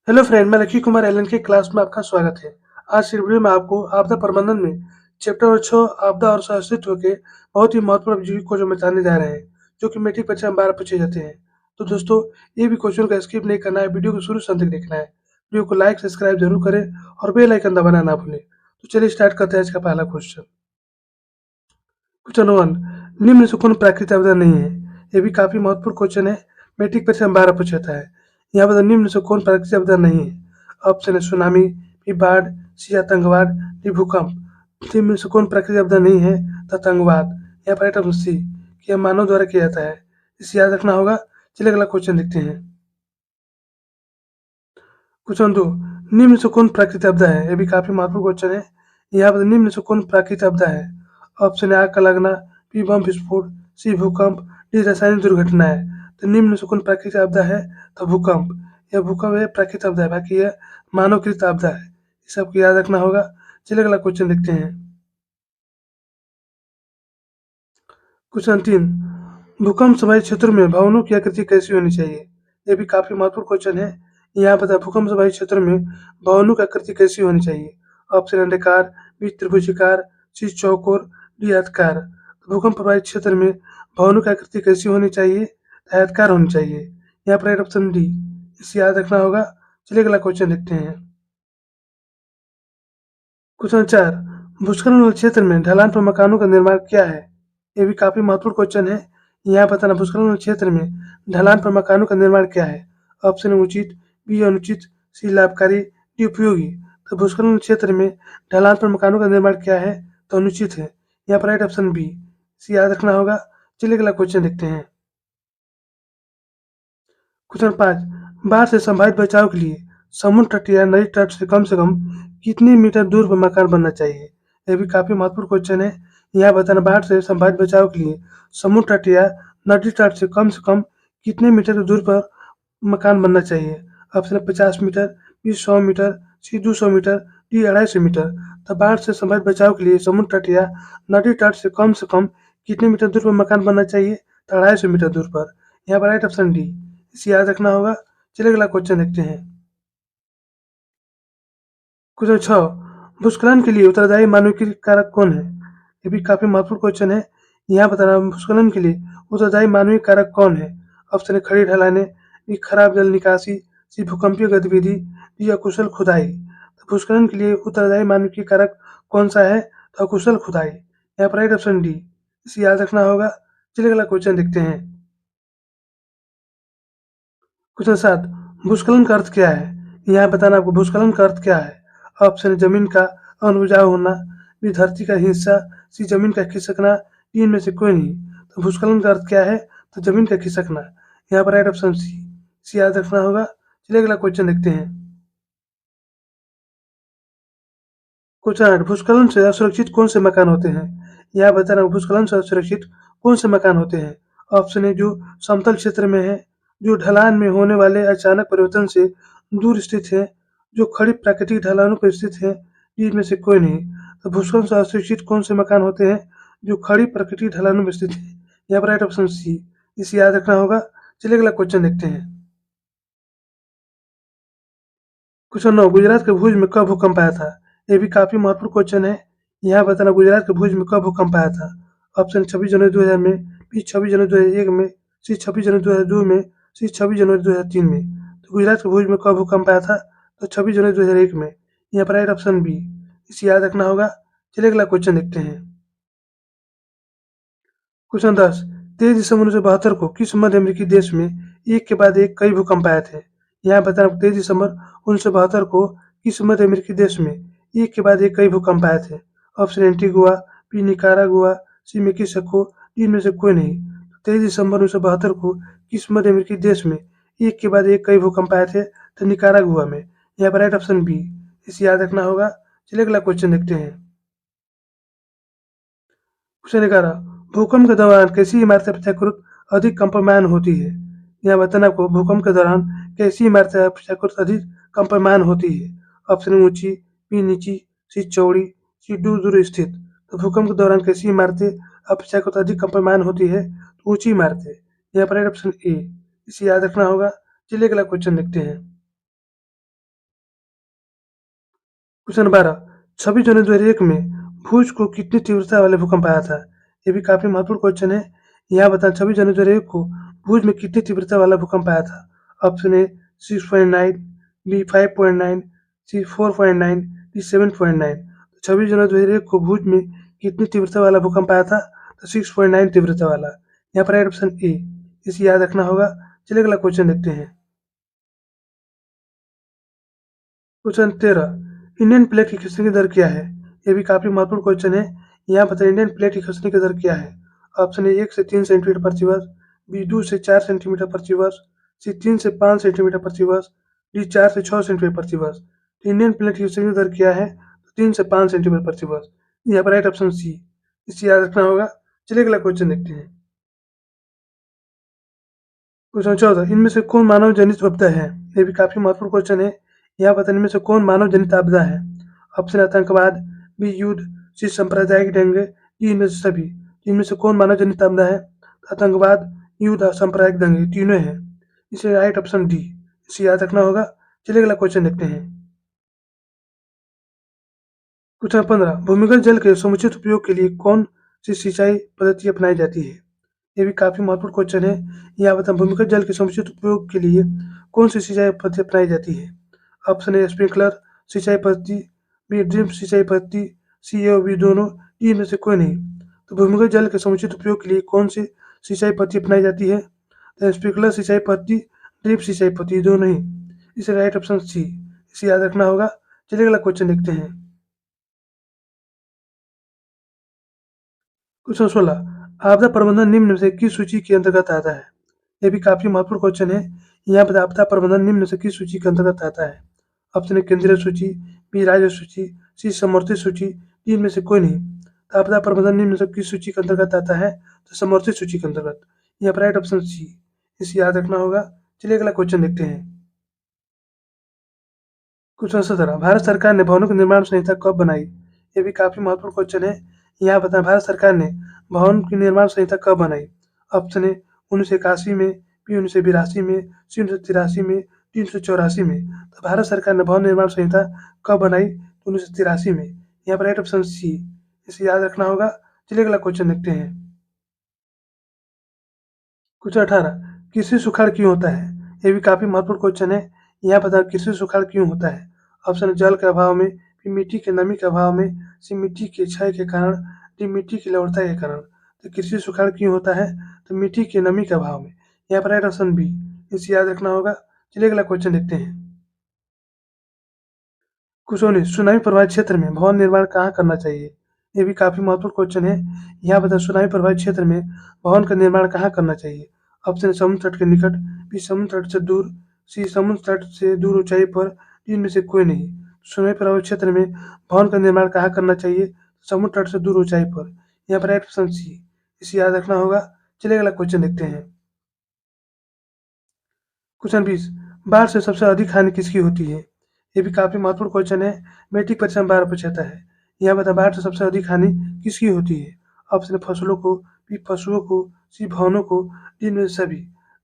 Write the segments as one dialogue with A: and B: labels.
A: Hello friend, मैं lucky Kumar Elon के class में आपका स्वागत है। आज इस वीडियो में आपको आपदा प्रबंधन में चैप्टर 6 आपदा और अस्तित्व के बहुत ही महत्वपूर्ण जीव को जो बताने जा रहे हैं, जो कि मैट्रिक परीक्षा में 12 पूछे जाते हैं। तो दोस्तों, ये भी क्वेश्चन का स्किप नहीं करना है, वीडियो को शुरू से अंत तक देखना है। वीडियो को लाइक सब्सक्राइब जरूर करें और बेल आइकन दबाना ना भूलें। तो चलिए स्टार्ट करते हैं आज का पहला क्वेश्चन। क्वेश्चन 1, निम्न से कौन प्राकृतिक आपदा नहीं है? ये भी काफी महत्वपूर्ण क्वेश्चन है, मैट्रिक परीक्षा में 12 पूछा जाता है। यहाँ पर निम्न से कौन प्राकृतिक आपदा नहीं है? ऑप्शन है सुनामी, बी बाढ़, सी आतंकवाद, डी भूकंप। निम्न से कौन प्राकृतिक आपदा नहीं है? तो आतंकवाद। यहाँ पर आइटम सी, कि यह मानव द्वारा किया जाता है, इसे याद रखना होगा। चलिए अगला क्वेश्चन देखते हैं। क्वेश्चन 2, निम्न से कौन प्राकृतिक आपदा है? ये भी काफी महत्वपूर्ण क्वेश्चन है। यहाँ पर निम्न से कौन प्राकृतिक आपदा है? ऑप्शन है आग का लगना, बी बम विस्फोट, सी भूकंप, डी रासायनिक दुर्घटना है। तो निम्न से कौन प्राकृतिक आपदा है? तो भूकंप। यह भूकंप है प्राकृतिक आपदा है, बाकी यह मानवकृत आपदा है। इस सबको याद रखना होगा। चलिए अगला क्वेश्चन देखते हैं। क्वेश्चन 3, भूकंप प्रभावित क्षेत्रों में भवनों की आकृति कैसी होनी चाहिए? यह भी काफी महत्वपूर्ण क्वेश्चन है। यहाँ पता भूकंप प्रभावित क्षेत्रों में भवनों की आकृति कैसी होनी चाहिए? ऑप्शन अंडाकार, बी त्रिभुजाकार, सी चौकोर, डी आयताकार। तो भूकंप प्रभावित क्षेत्र में भवनों की आकृति कैसी होनी चाहिए? आयताकार होनी चाहिए। यहाँ पर राइट ऑप्शन डी, इसे याद रखना होगा। चलिए अगला क्वेश्चन देखते हैं। क्वेश्चन 4, भूस्खलन वाले क्षेत्र में ढलान पर मकानों का निर्माण क्या है? ये भी काफी महत्वपूर्ण क्वेश्चन है। यहाँ बताना भूस्खलन वाले क्षेत्र में ढलान पर मकानों का निर्माण क्या है? ऑप्शन उचित, बी अनुचित, सी लाभकारी, डी उपयोगी। तो भूस्खलन वाले क्षेत्र में ढलान पर मकानों का निर्माण क्या है? तो अनुचित है। यहाँ पर राइट ऑप्शन बी, सी याद रखना होगा। चलिए अगला क्वेश्चन देखते हैं। क्वेश्चन 5, बाढ़ से संभावित बचाव के लिए समुद्र तट या नदी तट से कम कितनी मीटर दूर पर मकान बनना चाहिए? यह भी काफी महत्वपूर्ण क्वेश्चन है। यहाँ बताना बाढ़ से संभावित बचाव के लिए समुद्र तट या नदी तट से कम कितने मीटर दूर पर मकान बनना चाहिए? ऑप्शन है 50 मीटर, बी 100 मीटर, सी 200 मीटर, डी 250 मीटर। तो बाढ़ से संभावित बचाव के लिए समुद्र तट या नदी तट से कम कितने मीटर दूर पर मकान बनना चाहिए? तो 250 मीटर दूर पर। यहाँ पर राइट ऑप्शन डी, इसे याद रखना होगा। चलिए अगला क्वेश्चन देखते हैं। क्वेश्चन 6, भूस्खलन के लिए उत्तरदायी मानवीय कारक कौन है? ये भी काफी महत्वपूर्ण क्वेश्चन है। यहाँ बताना भूस्खलन के लिए उत्तरदायी मानवीय कारक कौन है? ऑप्शन है खड़ी ढलानें, बी खराब जल निकासी, सी भूकंपीय गतिविधि, डी अकुशल खुदाई। तो भूस्खलन के लिए उत्तरदायी मानवीय कारक कौन सा है? तो अकुशल खुदाई। यहाँ पर राइट ऑप्शन डी, इसे याद रखना होगा। चलिए अगला क्वेश्चन देखते हैं। क्वेश्चन 7, भूस्खलन का अर्थ क्या है? यहाँ बताना आपको भूस्खलन का अर्थ क्या है। ऑप्शन जमीन का अनउपजाऊ होना, बी धरती का हिस्सा, सी जमीन का खिसकना, डी इनमें से कोई नहीं। तो भूस्खलन का अर्थ क्या है? तो जमीन का खिसकना। यहाँ पर राइट ऑप्शन सी, इसे याद रखना होगा। चलिए अगला क्वेश्चन देखते हैं। क्वेश्चन 8, भूस्खलन से असुरक्षित कौन से मकान होते हैं? यहाँ बताना भूस्खलन से असुरक्षित कौन से मकान होते हैं। ऑप्शन है जो समतल क्षेत्र में है, जो ढलान में होने वाले अचानक परिवर्तन से दूर स्थित है, जो खड़ी प्राकृतिक ढलानों पर स्थित है, इनमें से कोई नहीं। तो भूस्खलन से असुरक्षित कौन से मकान होते हैं? जो खड़ी प्राकृतिक ढलानों में स्थित है। यहाँ पर राइट ऑप्शन सी, इसे याद रखना होगा। चलिए अगला क्वेश्चन देखते हैं। क्वेश्चन 9, गुजरात के भुज में कब भूकंप आया था? ये भी काफी महत्वपूर्ण क्वेश्चन है। यहाँ बताना गुजरात के भुज में कब भूकंप आया था। ऑप्शन 26 जनवरी 2000 में, बी 26 जनवरी 2001 में, सी 26 जनवरी 2002 में, सी 26 जनवरी 2003 में। तो गुजरात के भुज में कब भूकंप आया था? तो 26 जनवरी 2001 में। यहाँ पर राइट ऑप्शन बी, इसे याद रखना होगा। चलिए अगला क्वेश्चन देखते हैं। क्वेश्चन 10, 23 दिसंबर 1972 को किस मध्य अमेरिकी देश में एक के बाद एक कई भूकंप आए थे? यहाँ बताना 23 दिसंबर 1972 को किस मध्य अमेरिकी देश में एक के बाद एक कई भूकंप आए थे। ऑप्शन एंटीगुआ, बी निकारागुआ, सी मेक्सिको, डी इनमें से कोई नहीं। 23 दिसंबर 1972 को किस मध्य अमेरिकी देश में एक के बाद एक कई भूकंप आए थे? तो निकारागुआ में। यहाँ पर राइट ऑप्शन बी, इसे याद रखना होगा। चलिए अगला क्वेश्चन देखते हैं। क्वेश्चन 11, भूकंप के दौरान कैसी इमारतें अपेक्षाकृत अधिक कंपमान होती है? यहाँ बताना आपको भूकंप के दौरान कैसी इमारतें अपेक्षाकृत अधिक कंपमान होती है। ऑप्शन ऊंची, बी नीची, सी चौड़ी, सी दूर दूर स्थित। तो भूकंप के दौरान कैसी इमारतें अपेक्षाकृत अधिक कंपमान होती है? तो ऊंची इमारतें। यहाँ पर ऑप्शन ए, इसे याद रखना होगा। चलिए अगला क्वेश्चन देखते हैं। क्वेश्चन 12 26 जनवरी 2001 में भुज को कितनी तीव्रता वाले भूकंप आया था? ये भी काफी महत्वपूर्ण क्वेश्चन है। यहाँ बताएं 26 जनवरी 2001 को भुज में कितनी तीव्रता वाला भूकंप आया था? Option A 6.9, B 5.9, C 4.9, D 7.9। 26 जनवरी 2001 को भुज में कितनी तीव्रता वाला भूकंप आया था? तो 6.9 तीव्रता वाला। यहाँ पर राइट ऑप्शन ए, इसे याद रखना होगा। चलिए अगला क्वेश्चन देखते हैं। क्वेश्चन 13 इंडियन प्लेट की खिसकने की दर क्या है? ये भी काफी महत्वपूर्ण क्वेश्चन है। यहाँ बताइए इंडियन प्लेट की खिसकने की दर क्या है? ऑप्शन ए 1 से 3 सेंटीमीटर प्रति वर्ष, बी 2 से 4 सेंटीमीटर प्रति वर्ष, सी 3 से 5 सेंटीमीटर प्रति वर्ष, डी 4 से 6 सेंटीमीटर प्रति वर्ष। तो इंडियन प्लेट की खिसकने की दर क्या है? तो 3 से 5 सेंटीमीटर प्रति वर्ष। यहाँ पर राइट ऑप्शन सी, इसे याद रखना होगा। चलिए अगला क्वेश्चन देखते हैं। क्वेश्चन 14 इनमें से कौन मानव जनित आपदा है? ये भी काफी महत्वपूर्ण क्वेश्चन है। यहाँ बताने इनमें से कौन मानव जनित आपदा है? ऑप्शन आतंकवाद, बी युद्ध, सी सांप्रदायिक दंगे, डी इनमें से सभी। इनमें से कौन मानव जनित आपदा है? आतंकवाद, युद्ध और सांप्रदायिक दंगे तीनों हैं। इसे राइट ऑप्शन डी, इसे याद रखना होगा। चलिए अगला क्वेश्चन देखते हैं। क्वेश्चन 15 भूमिगत जल के समुचित उपयोग के लिए कौन सी सिंचाई पद्धति अपनाई जाती है? ये भी काफी महत्वपूर्ण क्वेश्चन है। यहाँ बताएं भूमिगत जल के समुचित उपयोग के लिए कौन सी सिंचाई पद्धति अपनाई जाती है? ऑप्शन ए स्प्रिंकलर सिंचाई पद्धति, बी ड्रिप सिंचाई पद्धति, सी ए और बी दोनों, डी में से कोई नहीं। तो भूमिगत जल के समुचित उपयोग के लिए कौन सी सिंचाई पद्धति अपनाई जाती है? तो स्प्रिंकलर सिंचाई पद्धति, ड्रिप सिंचाई पद्धति दोनों ही। इसे राइट ऑप्शन सी, इसे याद रखना होगा। चलिए अगला क्वेश्चन देखते हैं। क्वेश्चन 16 आपदा प्रबंधन निम्न में से किस सूची के अंतर्गत आता है? ये भी काफी महत्वपूर्ण क्वेश्चन है। यहाँ पर आपदा प्रबंधन निम्न में से किस सूची के अंतर्गत आता है? ऑप्शन ए केंद्रीय सूची, बी राज्य सूची, सी समर्थित सूची, डी इनमें से कोई नहीं। तो आपदा प्रबंधन निम्न में से किस सूची के अंतर्गत आता है? तो समर्थित सूची के अंतर्गत। यहाँ पर राइट ऑप्शन सी, इसे याद रखना होगा। चलिए अगला क्वेश्चन देखते हैं। क्वेश्चन 17 भारत सरकार ने भवनों की निर्माण संहिता कब बनाई? ये भी काफी महत्वपूर्ण क्वेश्चन है। यहाँ बताएं भारत सरकार ने भवन की निर्माण संहिता कब बनाई? ऑप्शन ए 1981 में, बी 1982 में, सी 1983 में, डी 1984 में। तो भारत सरकार ने भवन निर्माण संहिता कब बनाई? 1983 में। यहाँ पर राइट ऑप्शन सी, इसे याद रखना होगा। चलिए अगला क्वेश्चन देखते हैं। क्वेश्चन 18 कृषि सुखाड़ क्यों होता है? ये भी काफी महत्वपूर्ण क्वेश्चन है। यहाँ बताओ कृषि सुखाड़ क्यों होता है? ऑप्शन जल के अभाव में, बी मिट्टी के नमी के अभाव में, सी मिट्टी के क्षय के कारण, डी मिट्टी की लवणता के कारण। तो कृषि सुखाड़ क्यों होता है? तो मिट्टी के नमी के अभाव में। यहाँ पर राइट ऑप्शन बी, इसे याद रखना होगा। चलिए अगला क्वेश्चन देखते हैं। क्वेश्चन 19 सुनामी प्रभावित क्षेत्र में भवन निर्माण कहाँ करना चाहिए? ये भी काफी महत्वपूर्ण क्वेश्चन है। यहाँ बताओ सुनामी प्रभावित क्षेत्र में भवन का निर्माण कहाँ करना चाहिए? ऑप्शन समुद्र तट के निकट, बी समुद्र तट से दूर, सी समुद्र तट से दूर ऊंचाई पर, डी इनमें से कोई नहीं। सुनामी प्रभावित क्षेत्र में भवन का निर्माण कहाँ करना चाहिए? समुद्र तट से दूर ऊंचाई पर। यहाँ पर राइट ऑप्शन सी, इसे याद रखना होगा। चलिए अगला क्वेश्चन देखते हैं। क्वेश्चन 20 बाढ़ से सबसे अधिक हानि किसकी होती है? ये भी काफी महत्वपूर्ण क्वेश्चन है। मैट्रिक परीक्षा में बार पूछा जाता है। यहाँ बता बाढ़ से सबसे अधिक हानि किसकी होती है? ऑप्शन फसलों को, बी पशुओं को, सी भवनों को, डी इनमें से सभी।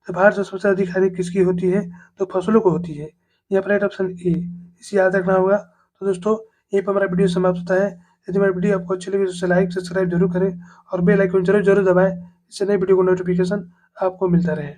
A: तो बाढ़ से सबसे अधिक हानि किसकी होती है? तो फसलों को होती है। यहाँ पर राइट ऑप्शन ए, इसे याद रखना होगा। तो दोस्तों यहीं पर हमारा वीडियो समाप्त होता है। यदि हमारी वीडियो आपको अच्छी लगी तो उसे लाइक सब्सक्राइब जरूर करें और बेल आइकन जरूर जरूर दबाएं। इससे नई वीडियो को नोटिफिकेशन आपको मिलता रहे।